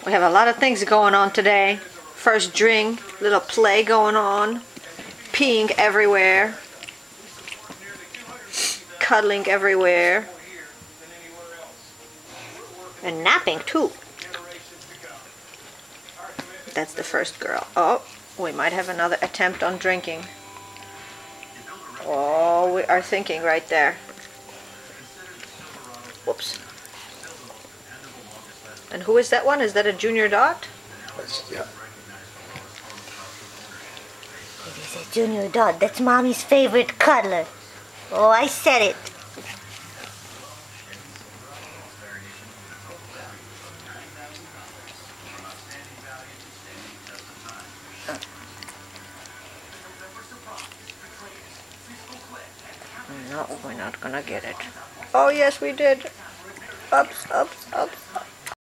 We have a lot of things going on today. First drink, little play going on, peeing everywhere, cuddling everywhere, and napping too. That's the first girl. Oh, we might have another attempt on drinking. Oh, we are thinking right there. Whoops. And who is that one? Is that a junior dot? Yeah. It is a junior dot. That's Mommy's favorite cuddler. Oh, I said it. No, we're not gonna get it. Oh yes, we did. Ups, up.